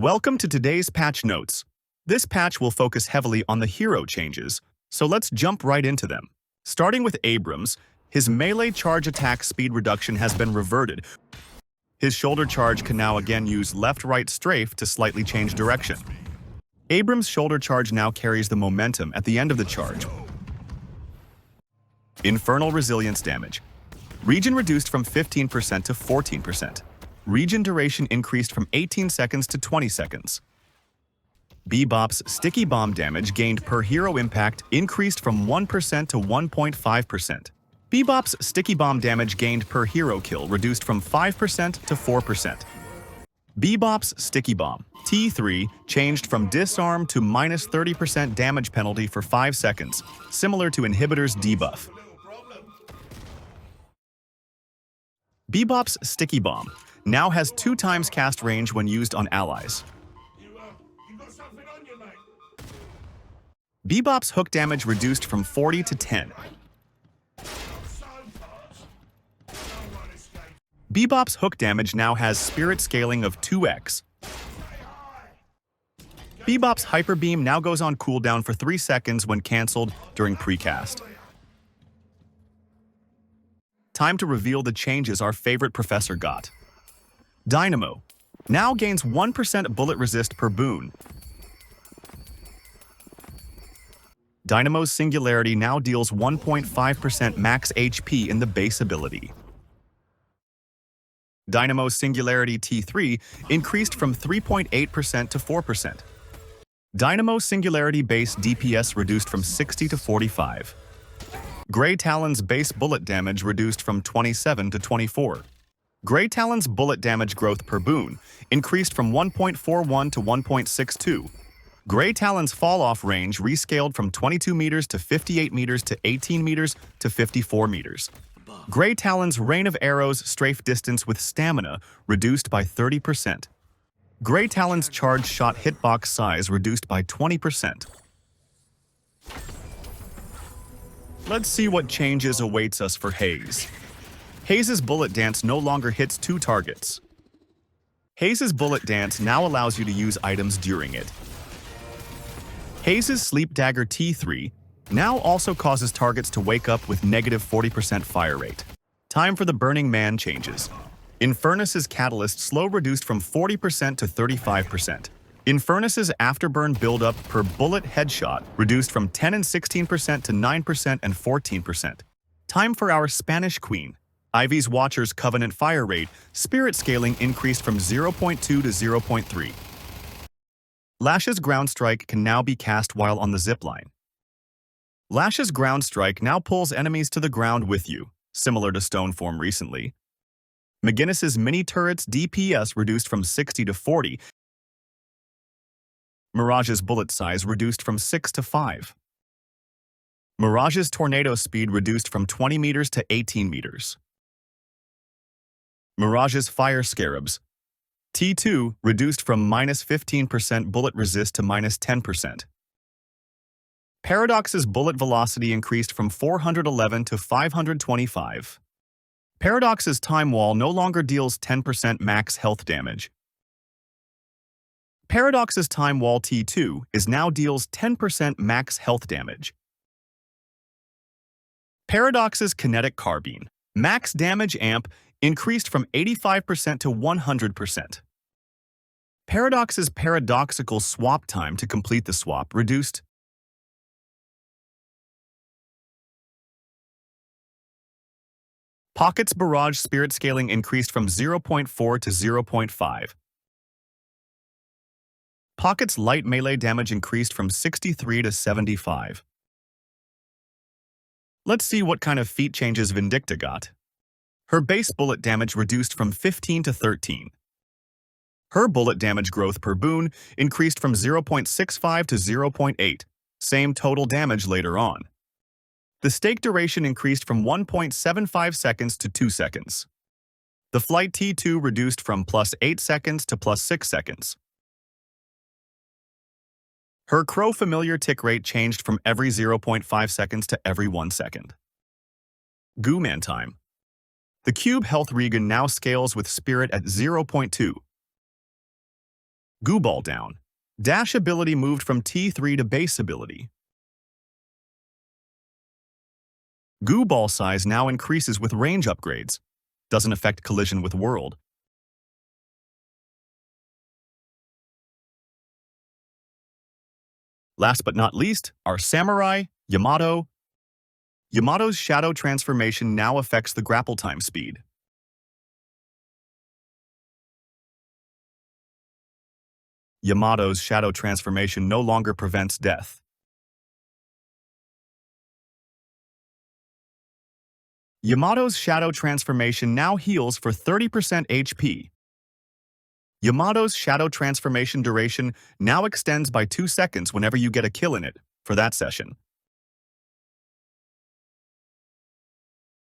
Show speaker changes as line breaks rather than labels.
Welcome to today's patch notes. This patch will focus heavily on the hero changes, so let's jump right into them. Starting with Abrams, his melee charge attack speed reduction has been reverted. His shoulder charge can now again use left-right strafe to slightly change direction. Abrams' shoulder charge now carries the momentum at the end of the charge. Infernal resilience damage. Regen reduced from 15% to 14%. Regen duration increased from 18 seconds to 20 seconds. Bebop's sticky bomb damage gained per hero impact increased from 1% to 1.5%. Bebop's sticky bomb damage gained per hero kill reduced from 5% to 4%. Bebop's sticky bomb, T3, changed from disarm to minus 30% damage penalty for 5 seconds, similar to Inhibitor's debuff. Bebop's sticky bomb now has 2 times cast range when used on allies. Bebop's hook damage reduced from 40 to 10. Bebop's hook damage now has spirit scaling of 2x. Bebop's hyper beam now goes on cooldown for 3 seconds when cancelled during precast. Time to reveal the changes our favorite professor got. Dynamo now gains 1% bullet resist per boon. Dynamo's Singularity now deals 1.5% max HP in the base ability. Dynamo's Singularity T3 increased from 3.8% to 4%. Dynamo's Singularity base DPS reduced from 60 to 45. Grey Talon's base bullet damage reduced from 27 to 24. Grey Talon's bullet damage growth per boon increased from 1.41 to 1.62. Grey Talon's fall-off range rescaled from 22 meters to 58 meters to 18 meters to 54 meters. Grey Talon's Rain of Arrows strafe distance with stamina reduced by 30%. Grey Talon's charge shot hitbox size reduced by 20%. Let's see what changes awaits us for Haze. Haze's bullet dance no longer hits 2 targets. Haze's bullet dance now allows you to use items during it. Haze's sleep dagger T3 now also causes targets to wake up with negative 40% fire rate. Time for the Burning Man changes. Infernus's catalyst slow reduced from 40% to 35%. Infernus's afterburn buildup per bullet headshot reduced from 10 and 16% to 9% and 14%. Time for our Spanish Queen. Ivy's Watcher's Covenant fire rate, spirit scaling increased from 0.2 to 0.3. Lash's Ground Strike can now be cast while on the zipline. Lash's Ground Strike now pulls enemies to the ground with you, similar to Stoneform recently. McGinnis's Mini Turret's DPS reduced from 60 to 40. Mirage's bullet size reduced from 6 to 5. Mirage's tornado speed reduced from 20 meters to 18 meters. Mirage's Fire Scarabs T2 reduced from minus 15% bullet resist to minus 10%. Paradox's bullet velocity increased from 411 to 525. Paradox's Time Wall no longer deals 10% max health damage. Paradox's Time Wall T2 is now deals 10% max health damage. Paradox's Kinetic Carbine max damage amp increased from 85% to 100%. Paradox's Paradoxical swap time to complete the swap reduced. Pocket's Barrage spirit scaling increased from 0.4 to 0.5. Pocket's light melee damage increased from 63 to 75. Let's see what kind of feat changes Vindicta got. Her base bullet damage reduced from 15 to 13. Her bullet damage growth per boon increased from 0.65 to 0.8, same total damage later on. The stake duration increased from 1.75 seconds to 2 seconds. The flight T2 reduced from plus 8 seconds to plus 6 seconds. Her Crow familiar tick rate changed from every 0.5 seconds to every 1 second. Goo Man time. The cube health regen now scales with spirit at 0.2. Goo Ball down. Dash ability moved from T3 to base ability. Goo Ball size now increases with range upgrades. Doesn't affect collision with world. Last but not least, our Samurai, Yamato. Yamato's shadow transformation now affects the grapple time speed. Yamato's shadow transformation no longer prevents death. Yamato's shadow transformation now heals for 30% HP. Yamato's shadow transformation duration now extends by 2 seconds whenever you get a kill in it, for that session.